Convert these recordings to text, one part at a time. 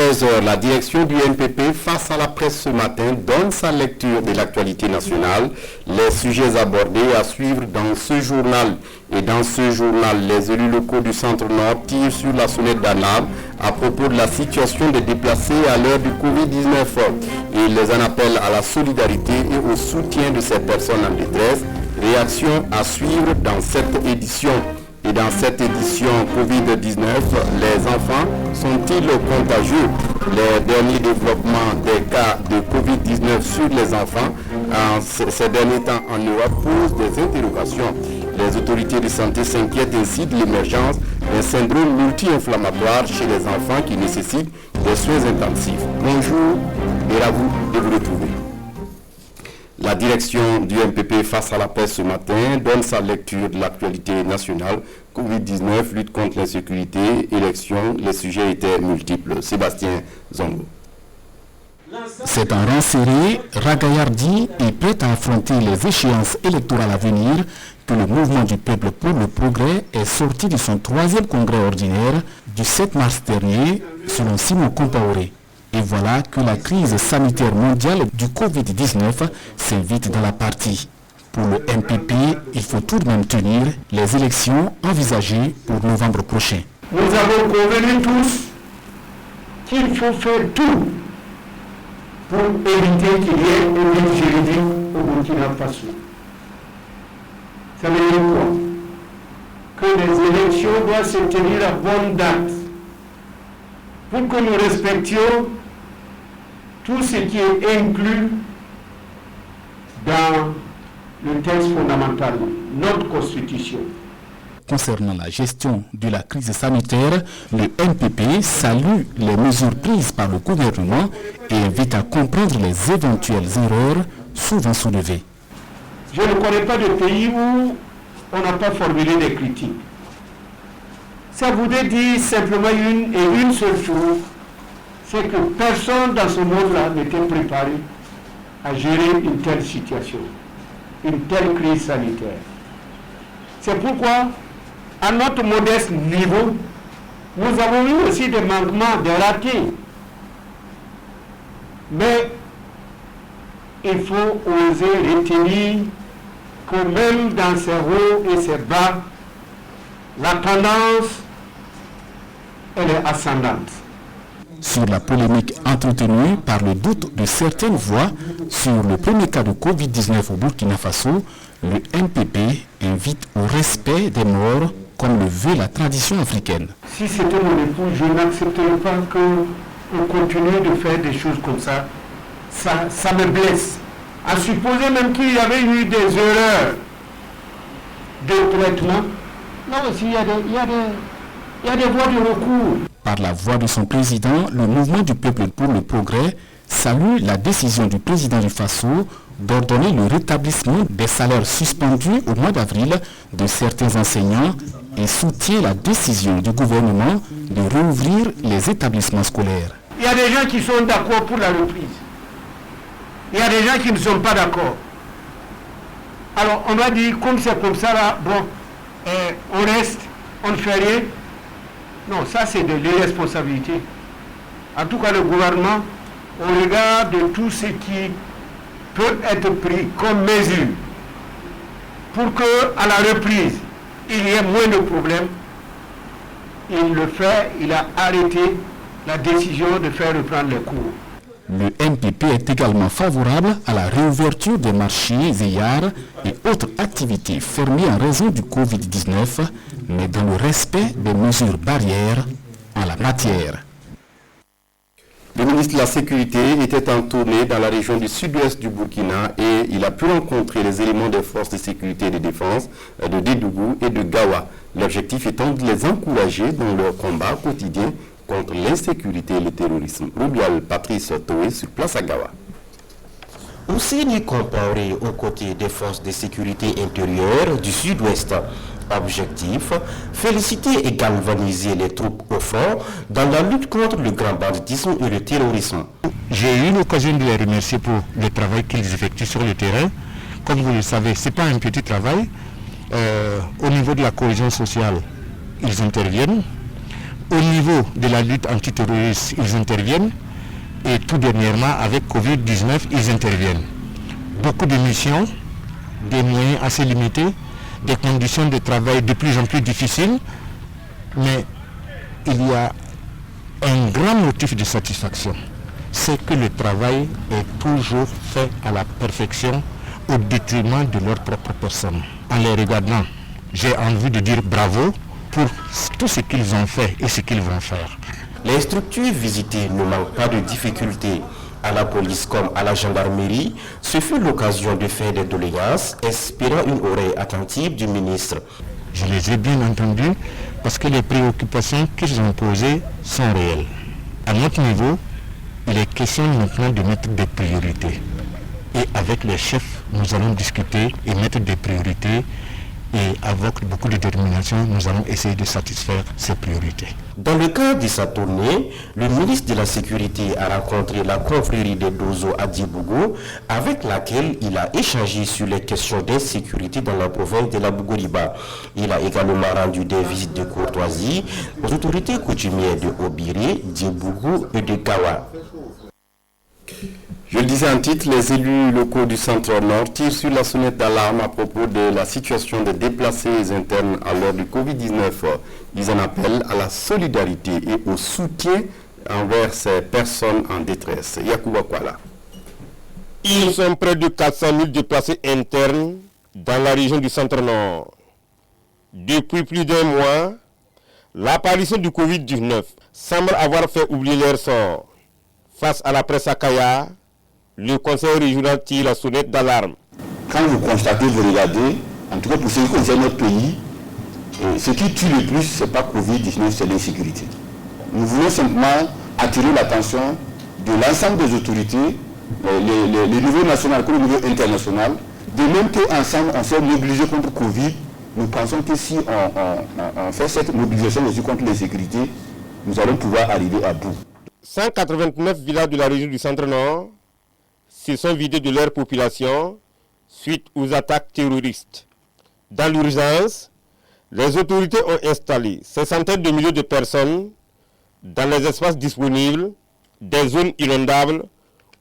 13h, la direction du NPP face à la presse ce matin donne sa lecture de l'actualité nationale. Les sujets abordés à suivre dans ce journal. Et dans ce journal, les élus locaux du Centre-Nord tirent sur la sonnette d'alarme à propos de la situation des déplacés à l'heure du Covid-19. Et ils en appellent à la solidarité et au soutien de ces personnes en détresse. Réaction à suivre dans cette édition. Et dans cette édition Covid-19, les enfants sont-ils contagieux? Les derniers développements des cas de Covid-19 sur les enfants ces derniers temps en Europe posent des interrogations. Les autorités de santé s'inquiètent ainsi de l'émergence d'un syndrome multi-inflammatoire chez les enfants qui nécessite des soins intensifs. Bonjour et ravi de vous retrouver. La direction du MPP face à la presse ce matin donne sa lecture de l'actualité nationale. Covid-19, lutte contre l'insécurité, élections, les sujets étaient multiples. Sébastien Zongo. C'est un rang serré, ragaillardi et prêt à affronter les échéances électorales à venir que le mouvement du peuple pour le progrès est sorti de son 3e congrès ordinaire du 7 mars dernier, selon Simon Compaoré. Et voilà que la crise sanitaire mondiale du Covid-19 s'invite dans la partie. Pour le MPP, il faut tout de même tenir les élections envisagées pour novembre prochain. Nous avons convenu tous qu'il faut faire tout pour éviter qu'il y ait un vide juridique au Burkina Faso. Ça veut dire quoi? Que les élections doivent se tenir à bonne date pour que nous respections tout ce qui est inclus dans le texte fondamental, notre constitution. Concernant la gestion de la crise sanitaire, le MPP salue les mesures prises par le gouvernement et invite à comprendre les éventuelles erreurs souvent soulevées. Je ne connais pas de pays où on n'a pas formulé des critiques. Ça voudrait dire simplement une seule chose, c'est que personne dans ce monde-là n'était préparé à gérer une telle situation, une telle crise sanitaire. C'est pourquoi, à notre modeste niveau, nous avons eu aussi des manquements, des ratés. Mais il faut oser retenir que même dans ces hauts et ces bas, la tendance, elle est ascendante. Sur la polémique entretenue par le doute de certaines voix sur le premier cas de Covid-19 au Burkina Faso, le MPP invite au respect des morts comme le veut la tradition africaine. Si c'était mon époux, je n'accepterais pas qu'on continue de faire des choses comme ça. Ça me blesse. À supposer même qu'il y avait eu des erreurs de traitement, là aussi il y a des voies de recours. Par la voix de son président, le mouvement du peuple pour le progrès salue la décision du président du Faso d'ordonner le rétablissement des salaires suspendus au mois d'avril de certains enseignants et soutient la décision du gouvernement de rouvrir les établissements scolaires. Il y a des gens qui sont d'accord pour la reprise. Il y a des gens qui ne sont pas d'accord. Alors on va dire, comme c'est comme ça là, bon, on reste, on ne fait rien. Non, ça c'est de l'irresponsabilité. En tout cas, le gouvernement, au regard de tout ce qui peut être pris comme mesure pour qu'à la reprise, il y ait moins de problèmes, il le fait, il a arrêté la décision de faire reprendre les cours. Le MPP est également favorable à la réouverture des marchés EYAR et autres activités fermées en raison du Covid-19, mais dans le respect des mesures barrières en la matière. Le ministre de la Sécurité était en tournée dans la région du sud-ouest du Burkina et il a pu rencontrer les éléments des forces de sécurité et de défense de Dédougou et de Gawa. L'objectif étant de les encourager dans leur combat quotidien contre l'insécurité et le terrorisme. Rubial Patrice Toé sur place à Gawa. Ousseini Compaoré aux côtés des forces de sécurité intérieure du sud-ouest. Objectif, féliciter et galvaniser les troupes au front dans la lutte contre le grand banditisme et le terrorisme. J'ai eu l'occasion de les remercier pour le travail qu'ils effectuent sur le terrain. Comme vous le savez, ce n'est pas un petit travail. Au niveau de la cohésion sociale, ils interviennent. Au niveau de la lutte antiterroriste, ils interviennent. Et tout dernièrement, avec Covid-19, ils interviennent. Beaucoup de missions, des moyens assez limités, des conditions de travail de plus en plus difficiles, mais il y a un grand motif de satisfaction, c'est que le travail est toujours fait à la perfection au détriment de leur propre personne. En les regardant, j'ai envie de dire bravo pour tout ce qu'ils ont fait et ce qu'ils vont faire. Les structures visitées ne manquent pas de difficultés. À la police comme à la gendarmerie, ce fut l'occasion de faire des doléances, espérant une oreille attentive du ministre. Je les ai bien entendus parce que les préoccupations qu'ils ont posées sont réelles. À notre niveau, il est question maintenant de mettre des priorités. Et avec les chefs, nous allons discuter et mettre des priorités. Et avec beaucoup de détermination, nous allons essayer de satisfaire ces priorités. Dans le cadre de sa tournée, le ministre de la Sécurité a rencontré la confrérie des Dozo à Djibougou, avec laquelle il a échangé sur les questions d'insécurité dans la province de la Bougoriba. Il a également rendu des visites de courtoisie aux autorités coutumières de Obiré, Djibougou et de Kawa. Je le disais en titre, les élus locaux du Centre-Nord tirent sur la sonnette d'alarme à propos de la situation des déplacés internes à l'heure du Covid-19. Ils en appellent à la solidarité et au soutien envers ces personnes en détresse. Yacouba Kwala. Ils sont près de 400 000 déplacés internes dans la région du Centre-Nord. Depuis plus d'un mois, l'apparition du Covid-19 semble avoir fait oublier leur sort. Face à la presse à Kaya, le conseil régional tire la sonnette d'alarme. Quand vous constatez, vous regardez, en tout cas pour ce qui concerne notre pays, ce qui tue le plus, ce n'est pas Covid-19, c'est l'insécurité. Nous voulons simplement attirer l'attention de l'ensemble des autorités, les niveaux nationaux comme le niveau international, de même qu'ensemble on s'est mobilisé contre Covid. Nous pensons que si on fait cette mobilisation aussi contre l'insécurité, nous allons pouvoir arriver à bout. 189 villages de la région du Centre-Nord se sont vidés de leur population suite aux attaques terroristes. Dans l'urgence, les autorités ont installé ces centaines de milliers de personnes dans les espaces disponibles, des zones inondables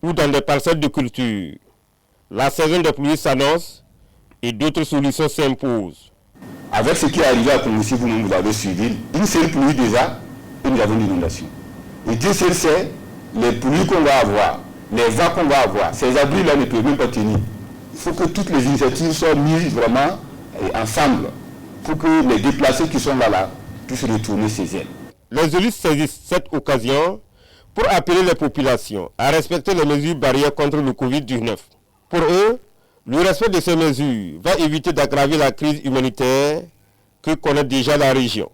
ou dans des parcelles de culture. La saison des pluies s'annonce et d'autres solutions s'imposent. Avec ce qui est arrivé à Kongoussi, vous-même vous avez suivi, une seule pluie déjà, et nous avons une inondation. Et Dieu seul sait les pluies qu'on va avoir, les vents qu'on va avoir. Ces abris-là ne peuvent même pas tenir. Il faut que toutes les initiatives soient mises vraiment ensemble pour que les déplacés qui sont là puissent retourner chez elles. Les élus saisissent cette occasion pour appeler les populations à respecter les mesures barrières contre le Covid-19. Pour eux, le respect de ces mesures va éviter d'aggraver la crise humanitaire que connaît déjà la région.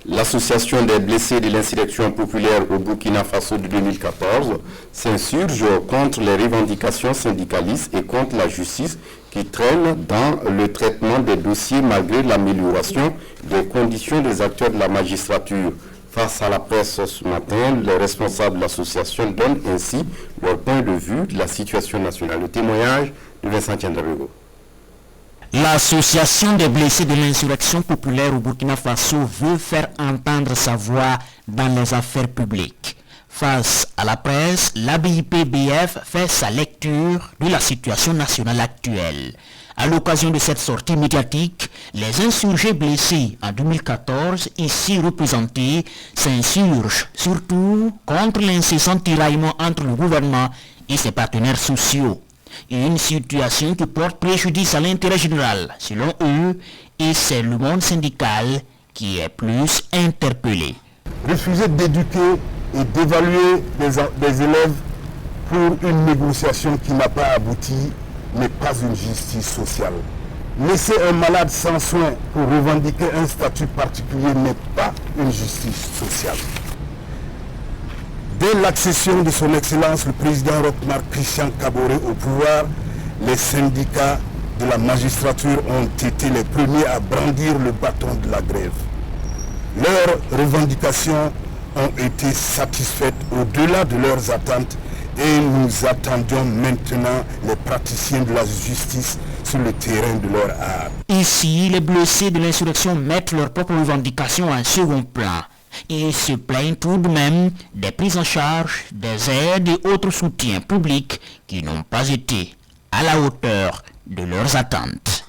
L'association des blessés de l'insurrection populaire au Burkina Faso de 2014 s'insurge contre les revendications syndicalistes et contre la justice qui traîne dans le traitement des dossiers malgré l'amélioration des conditions des acteurs de la magistrature. Face à la presse ce matin, les responsables de l'association donnent ainsi leur point de vue de la situation nationale. Le témoignage de Vincent Tiendarego. L'association des blessés de l'insurrection populaire au Burkina Faso veut faire entendre sa voix dans les affaires publiques. Face à la presse, l'ABIP-BF fait sa lecture de la situation nationale actuelle. À l'occasion de cette sortie médiatique, les insurgés blessés en 2014, ici représentés, s'insurgent surtout contre l'incessant tiraillement entre le gouvernement et ses partenaires sociaux. Une situation qui porte préjudice à l'intérêt général, selon eux, et c'est le monde syndical qui est plus interpellé. Refuser d'éduquer et d'évaluer des élèves pour une négociation qui n'a pas abouti n'est pas une justice sociale. Laisser un malade sans soin pour revendiquer un statut particulier n'est pas une justice sociale. Dès l'accession de son Excellence, le président Roch-Marc Christian Kaboré au pouvoir, les syndicats de la magistrature ont été les premiers à brandir le bâton de la grève. Leurs revendications ont été satisfaites au-delà de leurs attentes Et nous attendions maintenant les praticiens de la justice sur le terrain de leur art. Ici, les blessés de l'insurrection mettent leurs propres revendications en second plan. Ils se plaignent tout de même des prises en charge, des aides et autres soutiens publics qui n'ont pas été à la hauteur de leurs attentes.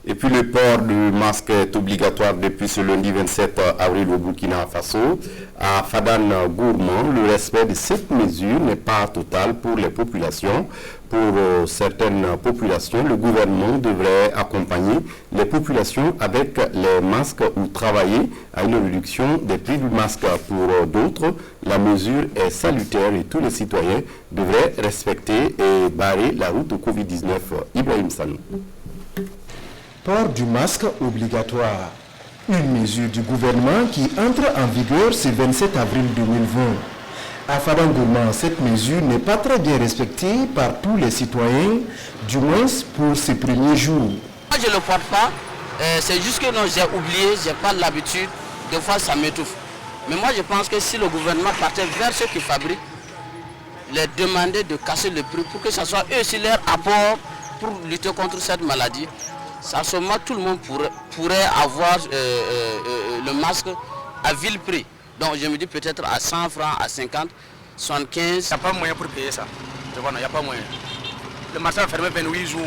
Et puis le port du masque est obligatoire depuis ce lundi 27 avril au Burkina Faso. À Fadan Gourmand, le respect de cette mesure n'est pas total pour les populations. Pour certaines populations, le gouvernement devrait accompagner les populations avec les masques ou travailler à une réduction des prix du masque. Pour d'autres, la mesure est salutaire et tous les citoyens devraient respecter et barrer la route au Covid-19. Ibrahim Sanou. Port du masque obligatoire. Une mesure du gouvernement qui entre en vigueur ce 27 avril 2020. À Fadangourmand, cette mesure n'est pas très bien respectée par tous les citoyens, du moins pour ces premiers jours. Moi je ne le porte pas, c'est juste que non, j'ai oublié, je n'ai pas l'habitude, des fois ça m'étouffe. Mais moi je pense que si le gouvernement partait vers ceux qui fabriquent, les demander de casser le prix pour que ce soit eux aussi leur apport pour lutter contre cette maladie. À ce moment, tout le monde pourrait avoir le masque à vil prix. Donc je me dis peut-être à 100 francs, à 50, 75. Il n'y a pas moyen pour payer ça. Il n'y a pas moyen. Le marché est fermé 28 jours.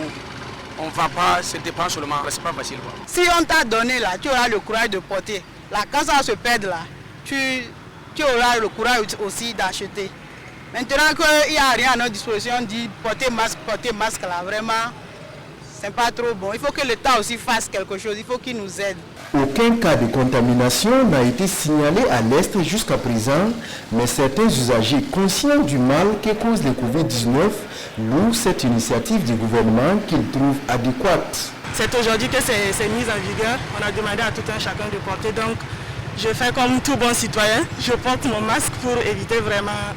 On ne va pas, c'est dépend seulement. C'est pas facile. Quoi. Si on t'a donné là, tu auras le courage de porter. Là, quand ça se perd là, tu auras le courage aussi d'acheter. Maintenant qu'il n'y a rien à notre disposition, on dit porter masque là, vraiment. C'est pas trop bon. Il faut que l'État aussi fasse quelque chose. Il faut qu'il nous aide. Aucun cas de contamination n'a été signalé à l'Est jusqu'à présent, mais certains usagers conscients du mal que cause le Covid-19 louent cette initiative du gouvernement qu'ils trouvent adéquate. C'est aujourd'hui que c'est mis en vigueur. On a demandé à tout un chacun de porter. Donc, je fais comme tout bon citoyen. Je porte mon masque pour éviter vraiment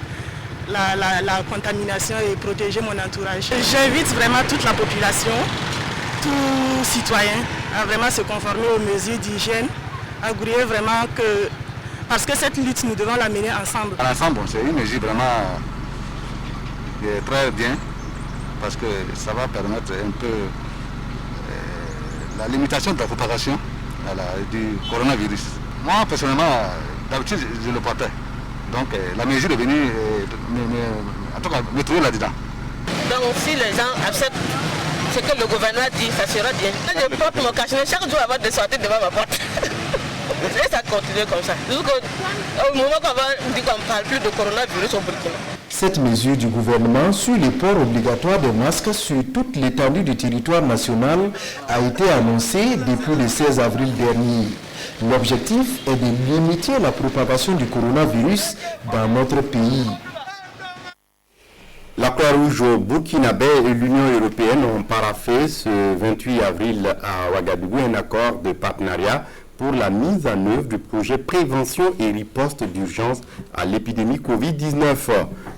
la contamination et protéger mon entourage. J'invite vraiment toute la population, tout citoyen, à vraiment se conformer aux mesures d'hygiène, à grouiller vraiment que... Parce que cette lutte, nous devons la mener ensemble. À l'ensemble, c'est une mesure vraiment très bien, parce que ça va permettre un peu la limitation de la propagation du coronavirus. Moi, personnellement, d'habitude, je le portais. Donc la mesure est venue en tout cas me trouver là-dedans. Donc si les gens acceptent ce que le gouvernement dit, ça sera bien. Je porte mon cache-nez chaque jour avant de sortir devant ma porte. Et ça continue comme ça. Au moment qu'on va dire qu'on ne parle plus de coronavirus au Burkina. Cette mesure du gouvernement sur le port obligatoire des masques sur toute l'étendue du territoire national a été annoncée depuis le 16 avril dernier. L'objectif est de limiter la propagation du coronavirus dans notre pays. La Croix-Rouge burkinabé et l'Union européenne ont paraphé ce 28 avril à Ouagadougou un accord de partenariat pour la mise en œuvre du projet prévention et riposte d'urgence à l'épidémie Covid-19.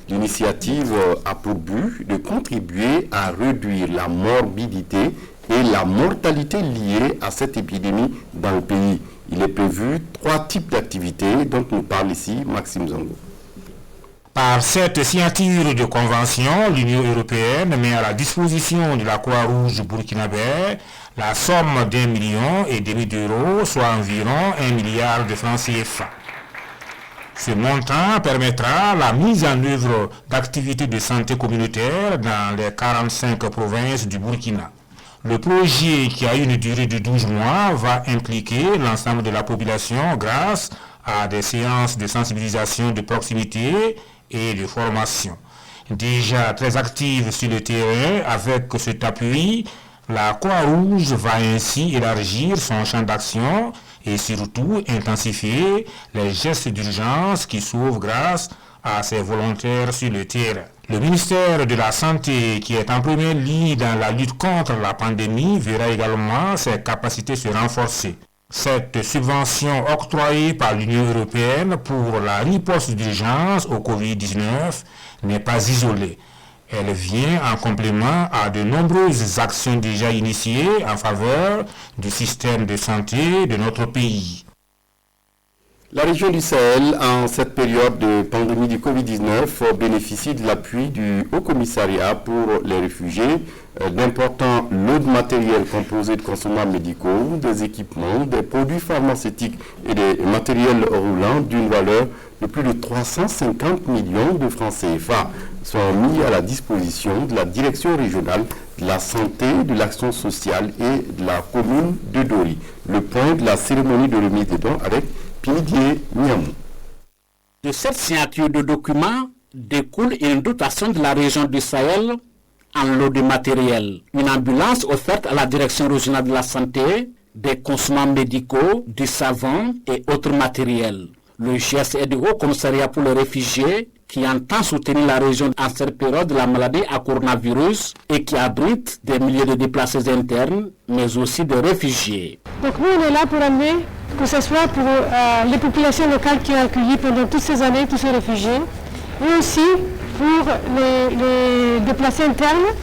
L'initiative a pour but de contribuer à réduire la morbidité et la mortalité liée à cette épidémie dans le pays. Il est prévu 3 types d'activités dont nous parle ici Maxime Zongo. Par cette signature de convention, l'Union européenne met à la disposition de la Croix-Rouge burkinabé la somme d'1,5 million d'euros, soit environ 1 milliard de francs CFA. Ce montant permettra la mise en œuvre d'activités de santé communautaire dans les 45 provinces du Burkina. Le projet, qui a une durée de 12 mois, va impliquer l'ensemble de la population grâce à des séances de sensibilisation de proximité et de formation. Déjà très active sur le terrain, avec cet appui, la Croix-Rouge va ainsi élargir son champ d'action et surtout intensifier les gestes d'urgence qui s'ouvrent grâce à ses volontaires sur le terrain. Le ministère de la Santé, qui est en première ligne dans la lutte contre la pandémie, verra également ses capacités se renforcer. Cette subvention octroyée par l'Union européenne pour la riposte d'urgence au Covid-19 n'est pas isolée. Elle vient en complément à de nombreuses actions déjà initiées en faveur du système de santé de notre pays. La région du Sahel, en cette période de pandémie du Covid-19, bénéficie de l'appui du Haut Commissariat pour les réfugiés, d'importants lots de matériel composés de consommables médicaux, des équipements, des produits pharmaceutiques et des matériels roulants d'une valeur de plus de 350 millions de francs CFA sont mis à la disposition de la direction régionale de la santé, de l'action sociale et de la commune de Dori. Le point de la cérémonie de remise des dons avec Pinidier Niamou. De cette signature de documents découle une dotation de la région du Sahel en lot de matériel. Une ambulance offerte à la direction régionale de la santé, des consommables médicaux, du savon et autres matériels. Le geste est du Haut Commissariat pour les réfugiés qui entend soutenir la région en cette période de la maladie à coronavirus et qui abrite des milliers de déplacés internes, mais aussi de réfugiés. Donc nous, on est là pour amener, que ce soit pour les populations locales qui ont accueilli pendant toutes ces années tous ces réfugiés, et aussi pour les déplacés internes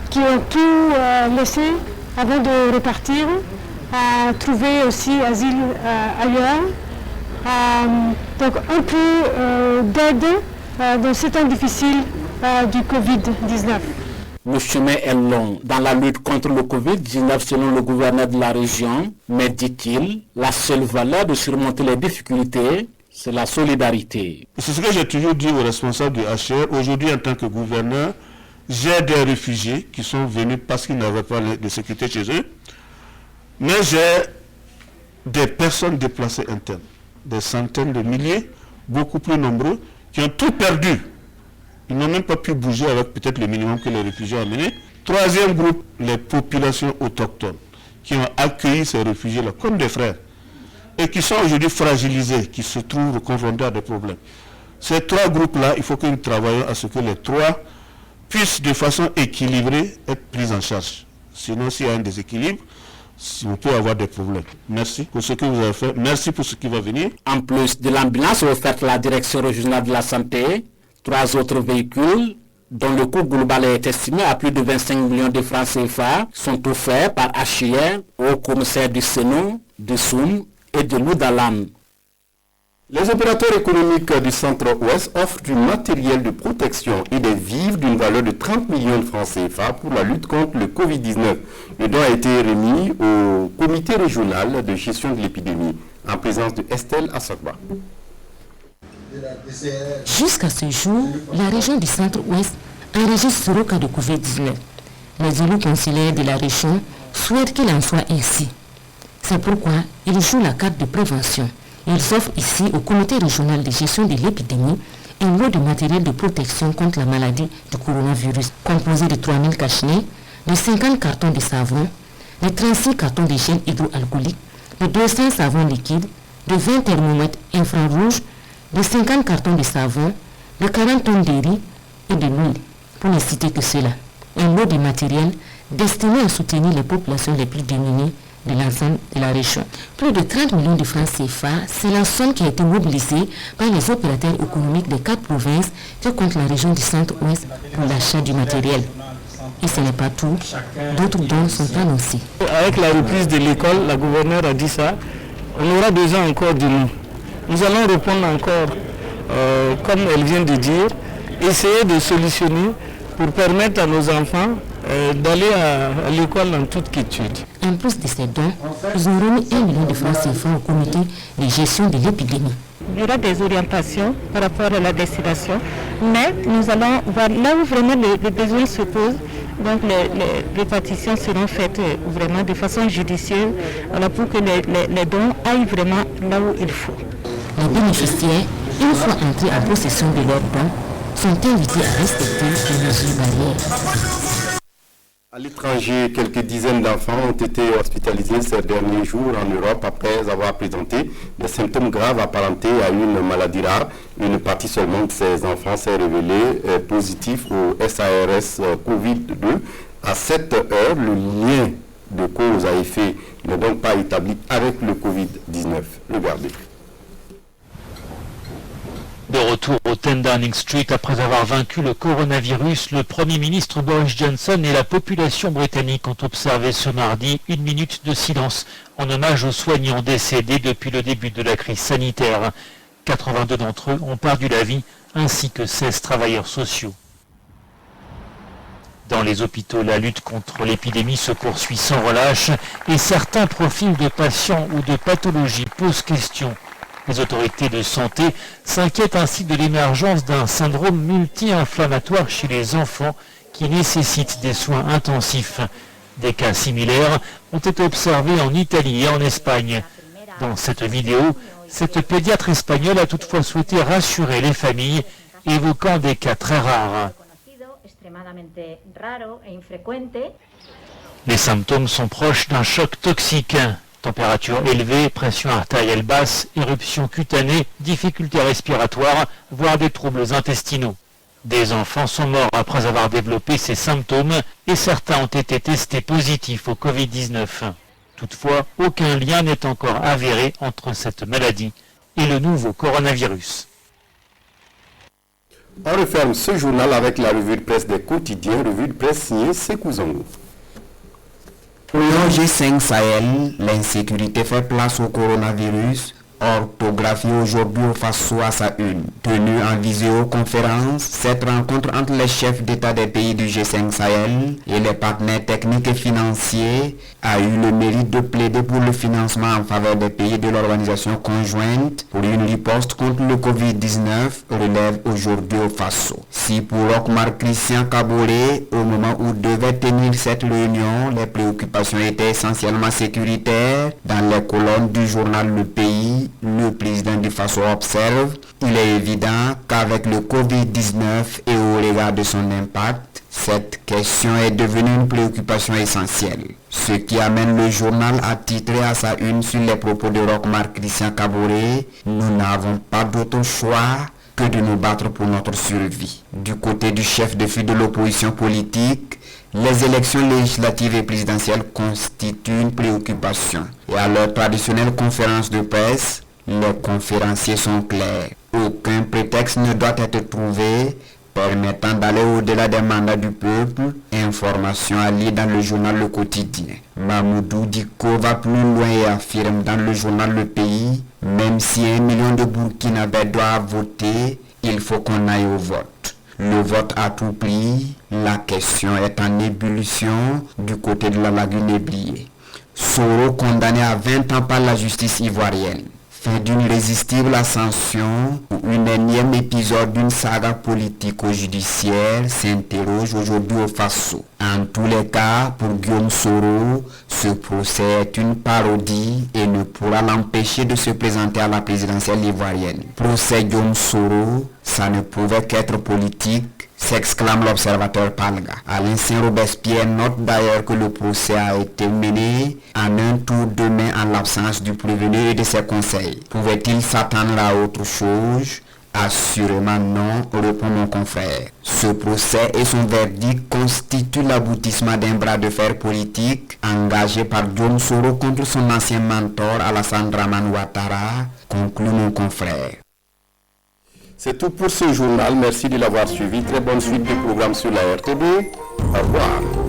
qui ont tout laissé avant de repartir, trouver aussi asile ailleurs. Donc un peu d'aide dans ces temps difficiles du Covid-19. Le chemin est long dans la lutte contre le Covid-19 selon le gouverneur de la région, mais dit-il, la seule valeur de surmonter les difficultés, c'est la solidarité. C'est ce que j'ai toujours dit aux responsables du HR. Aujourd'hui, en tant que gouverneur, j'ai des réfugiés qui sont venus parce qu'ils n'avaient pas de sécurité chez eux, mais j'ai des personnes déplacées internes, des centaines de milliers, beaucoup plus nombreux, qui ont tout perdu. Ils n'ont même pas pu bouger avec peut-être le minimum que les réfugiés ont amené. Troisième groupe, les populations autochtones, qui ont accueilli ces réfugiés-là comme des frères, et qui sont aujourd'hui fragilisés, qui se trouvent confrontés à des problèmes. Ces trois groupes-là, il faut que nous travaillions à ce que les trois puissent de façon équilibrée être pris en charge. Sinon, s'il y a un déséquilibre, on peut avoir des problèmes. Merci pour ce que vous avez fait. Merci pour ce qui va venir. En plus de l'ambulance offerte à la direction régionale de la santé, 3 autres véhicules, dont le coût global est estimé à plus de 25 millions de francs CFA, sont offerts par HIR au commissaire du Sénou, de Soum et de Loudalan. Les opérateurs économiques du Centre-Ouest offrent du matériel de protection et des vivres d'une valeur de 30 millions de francs CFA pour la lutte contre le Covid-19. Le don a été remis au comité régional de gestion de l'épidémie, en présence de Estelle Assokba. Jusqu'à ce jour, la région du Centre-Ouest enregistre 0 cas de Covid-19. Les élus consulaires de la région souhaitent qu'il en soit ainsi. C'est pourquoi ils jouent la carte de prévention. Ils offrent ici au comité régional de gestion de l'épidémie un lot de matériel de protection contre la maladie du coronavirus, composé de 3000 cache-nez, de 50 cartons de savon, de 36 cartons de gel hydroalcoolique, de 200 savons liquides, de 20 thermomètres infrarouges, de 50 cartons de savon, de 40 tonnes de riz et de l'huile, pour ne citer que cela. Un lot de matériel destiné à soutenir les populations les plus démunies de l'ensemble de la région. Plus de 30 millions de francs CFA, c'est la somme qui a été mobilisée par les opérateurs économiques des 4 provinces qui comptent la région du Centre-Ouest pour l'achat du matériel. Et ce n'est pas tout, d'autres dons sont annoncés. Avec la reprise de l'école, la gouverneure a dit ça, on aura besoin encore de nous. Nous allons répondre encore, comme elle vient de dire, essayer de solutionner pour permettre à nos enfants d'aller à l'école en toute quiétude. En plus de ces dons, ils ont remis 1 million de francs CFA au comité de gestion de l'épidémie. Il y aura des orientations par rapport à la destination, mais nous allons voir là où vraiment les besoins se posent. Donc les répartitions seront faites vraiment de façon judicieuse pour que les dons aillent vraiment là où il faut. Les bénéficiaires, une fois entrés en possession de leurs dons, sont invités à respecter les mesures barrières. À l'étranger, quelques dizaines d'enfants ont été hospitalisés ces derniers jours en Europe après avoir présenté des symptômes graves apparentés à une maladie rare. Une partie seulement de ces enfants s'est révélée positif au SARS Covid-2. À cette heure, le lien de cause à effet n'est donc pas établi avec le Covid-19. Regardez. De retour au 10 Downing Street après avoir vaincu le coronavirus, le Premier ministre Boris Johnson et la population britannique ont observé ce mardi une minute de silence en hommage aux soignants décédés depuis le début de la crise sanitaire. 82 d'entre eux ont perdu la vie, ainsi que 16 travailleurs sociaux. Dans les hôpitaux, la lutte contre l'épidémie se poursuit sans relâche et certains profils de patients ou de pathologies posent question. Les autorités de santé s'inquiètent ainsi de l'émergence d'un syndrome multi-inflammatoire chez les enfants qui nécessite des soins intensifs. Des cas similaires ont été observés en Italie et en Espagne. Dans cette vidéo, cette pédiatre espagnole a toutefois souhaité rassurer les familles, évoquant des cas très rares. Les symptômes sont proches d'un choc toxique. Température élevée, pression artérielle basse, éruption cutanée, difficultés respiratoires, voire des troubles intestinaux. Des enfants sont morts après avoir développé ces symptômes et certains ont été testés positifs au Covid-19. Toutefois, aucun lien n'est encore avéré entre cette maladie et le nouveau coronavirus. On referme ce journal avec la revue de presse des quotidiens, revue de presse signée Sékou Zongo. Au G5 Sahel, l'insécurité fait place au coronavirus. Orthographie aujourd'hui face à sa une. Tenue en visioconférence, cette rencontre entre les chefs d'État des pays du G5 Sahel et les partenaires techniques et financiers a eu le mérite de plaider pour le financement en faveur des pays de l'organisation conjointe pour une riposte contre le Covid-19, relève aujourd'hui au Faso. Si pour Okmar Christian Kaboré, au moment où devait tenir cette réunion, les préoccupations étaient essentiellement sécuritaires, dans les colonnes du journal Le Pays, le président du Faso observe, il est évident qu'avec le Covid-19 et au regard de son impact, cette question est devenue une préoccupation essentielle. Ce qui amène le journal à titrer à sa une sur les propos de Okmar Christian Kaboré, nous n'avons pas d'autre choix que de nous battre pour notre survie. Du côté du chef de file de l'opposition politique, les élections législatives et présidentielles constituent une préoccupation. Et à leur traditionnelle conférence de presse, les conférenciers sont clairs. Aucun prétexte ne doit être trouvé permettant d'aller au-delà des mandats du peuple. Information à lire dans le journal Le Quotidien. Mamoudou Diko va plus loin et affirme dans le journal Le Pays, même si 1 million de Burkinabés doivent voter, il faut qu'on aille au vote. Le vote à tout prix, la question est en ébullition du côté de la lagune ébliée. Soro condamné à 20 ans par la justice ivoirienne. Fin d'une irrésistible ascension ou un énième épisode d'une saga politico-judiciaire s'interroge aujourd'hui au Faso. En tous les cas, pour Guillaume Soro, ce procès est une parodie et ne pourra l'empêcher de se présenter à la présidentielle ivoirienne. Procès Guillaume Soro, ça ne pouvait qu'être politique, s'exclame l'observateur Palga. Alain Saint-Robespierre note d'ailleurs que le procès a été mené en un tour de main en l'absence du prévenu et de ses conseils. Pouvait-il s'attendre à autre chose? Assurément non, répond mon confrère. Ce procès et son verdict constituent l'aboutissement d'un bras de fer politique engagé par Guillaume Soro contre son ancien mentor Alassane Dramane Ouattara, conclut mon confrère. C'est tout pour ce journal. Merci de l'avoir suivi. Très bonne suite de programmes sur la RTB. Au revoir.